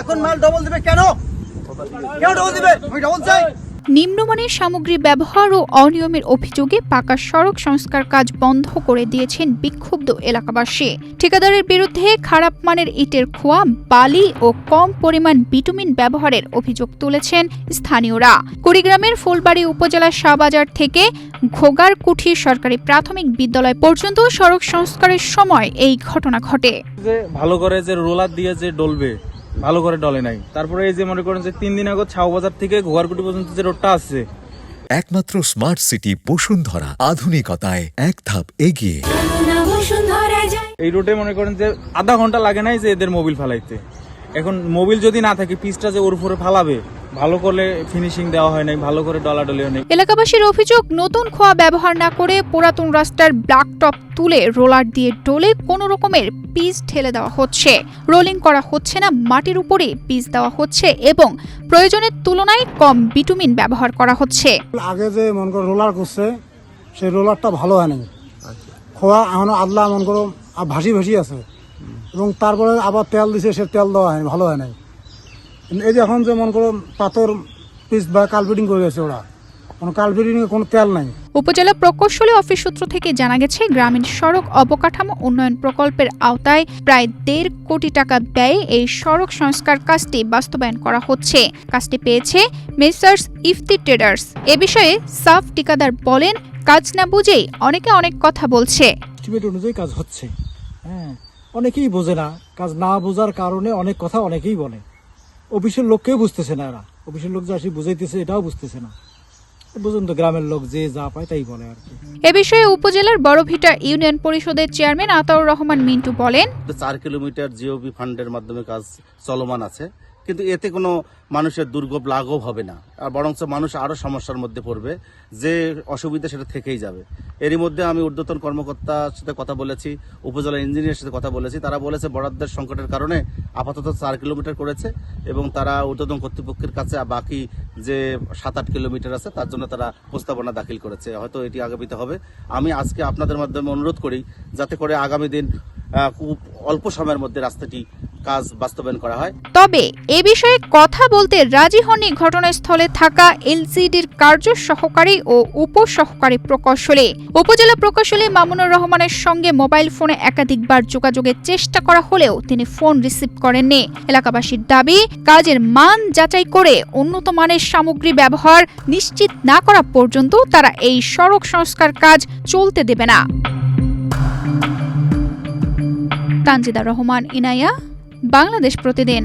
এখন মাল ডবল দিবে কেন? কেন ডবল দিবে? আমি ডবল চাই। নিম্নমানের সামগ্রী ব্যবহার ও অনিয়মের অভিযোগে পাকা সড়ক সংস্কার কাজ বন্ধ করে দিয়েছেন বিক্ষুব্ধ এলাকাবাসী। ঠিকাদারের বিরুদ্ধে খারাপ মানের ইটের খোয়া, বালি ও কম পরিমাণ বিটুমিন ব্যবহারের অভিযোগ তুলেছেন স্থানীয়রা। কুড়িগ্রামের ফুলবাড়ী উপজেলার শাহবাজার থেকে ঘোগারকুঠি সরকারি প্রাথমিক বিদ্যালয় পর্যন্ত সড়ক সংস্কারের সময় এই ঘটনা ঘটে। ভালো করে যে রোলার দিয়ে যে ডলবে, ভালো করে ডলে নাই। তারপরে এই যে মনে করেন যে 3 দিন আগে ছাউবাজার থেকে ঘোগারকুটি পর্যন্ত যে রোডটা আছে, একমাত্র স্মার্ট সিটি বসুন্ধরা, আধুনিকতায় এক ধাপ এগিয়ে। এই রোডে মনে করেন যে আধা ঘন্টা লাগে নাই যে এদের মোবিল ফালাইতে। এখন মোবিল যদি না থাকে, পিচটা যে ওর উপরে ফালাবে, ভালো করে ফিনিশিং দেওয়া হয় নাই, ভালো করে ডলাডলি হয় নাই। এলাকাবাসীর অভিযোগ, নতুন খোয়া ব্যবহার না করে পুরাতন রাস্তার ব্ল্যাক টপ তুলে রোলার দিয়ে ডলে কোনো রকমের পিচ ঠেলে দেওয়া হচ্ছে। রোলিং করা হচ্ছে না, মাটির উপরে পিচ দেওয়া হচ্ছে এবং প্রয়োজনের তুলনায় কম বিটুমিন ব্যবহার করা হচ্ছে। আগে যে মন করো রোলার করছে, সেই রোলারটা ভালো হয় নাই। খোয়া এখন আদলা মন করো ভাসি ভাসি আছে, এবং তারপরে আবার তেল দিছে, সে তেল দেওয়া হয়নি, ভালো হয় নাই। এই যে এখন যে মন করো পাথর পিচ বা কালপিটিং করে গেছে, ওরা কোনো কালপিটিং কোনো তেল নাই। উপজেলা প্রকৌশলী অফিস সূত্র থেকে জানা গেছে, গ্রামীণ সড়ক অবকাঠামো উন্নয়ন প্রকল্পের আওতায় প্রায় 1.5 কোটি টাকা ব্যয়ে এই সড়ক সংস্কার কাজটি বাস্তবায়ন করা হচ্ছে। কাজটি পেয়েছে মেসার্স ইফতি ট্রেডার্স। এ বিষয়ে সাফ ঠিকাদার বলেন, কাজ না বুঝেই অনেকে অনেক কথা বলছে। এস্টিমেট অনুযায়ী কাজ হচ্ছে, হ্যাঁ, অনেকেই বোঝে না। কাজ না বোঝার কারণে অনেক কথা অনেকেই বলে। অফিসের লোককেও বুঝতেছে না, এরা অফিসের লোক যে আসি বুঝাইতেছে এটাও বুঝতেছে না। বুঝুন তো, গ্রামের লোক যে যা পায় তাই বলে আর কি। এ বিষয়ে উপজেলার বড়ভিটা ইউনিয়ন পরিষদের চেয়ারম্যান আতাউর রহমান মিন্টু বলেন, 4 কিলোমিটার জিওবি ফান্ডের মাধ্যমে কাজ চলমান আছে, কিন্তু এতে কোনো মানুষের দুর্ভোগ লাঘব হবে না, আর বরঞ্চ মানুষ আরো সমস্যার মধ্যে পড়বে। যে অসুবিধা সেটা থেকেই যাবে। এরই মধ্যে আমি ঊর্ধ্বতন কর্মকর্তার সাথে কথা বলেছি, উপজেলা ইঞ্জিনিয়ারের সাথে কথা বলেছি। তারা বলেছে বরাদ্দের সংকটের কারণে আপাতত 4 কিলোমিটার করেছে, এবং তারা ঊর্ধ্বতন কর্তৃপক্ষের কাছে বাকি যে 7-8 কিলোমিটার আছে তার জন্য তারা প্রস্তাবনা দাখিল করেছে। হয়তো এটি আগামীতে হবে। আমি আজকে আপনাদের মাধ্যমে অনুরোধ করি যাতে করে আগামী দিন খুব অল্প সময়ের মধ্যে রাস্তাটি কাজ বাস্তবায়ন করা হয়। তবে এ বিষয়ে কথা বলতে রাজি হননি ঘটনাস্থলে থাকা এলসিডির কার্য সহকারী ও উপসহকারী প্রকৌশলী। উপজেলা প্রকৌশলী মামুনুর রহমানের সঙ্গে মোবাইল ফোনে একাধিকবার যোগাযোগের চেষ্টা করা হলেও তিনি ফোন রিসিভ করেননি। এলাকাবাসীর দাবি, কাজের মান যাচাই করে উন্নত মানের সামগ্রী ব্যবহার নিশ্চিত না করা পর্যন্ত তারা এই সড়ক সংস্কার কাজ চলতে দেবে না। তানজিদা রহমান, ইনায়া, বাংলাদেশ প্রতিদিন।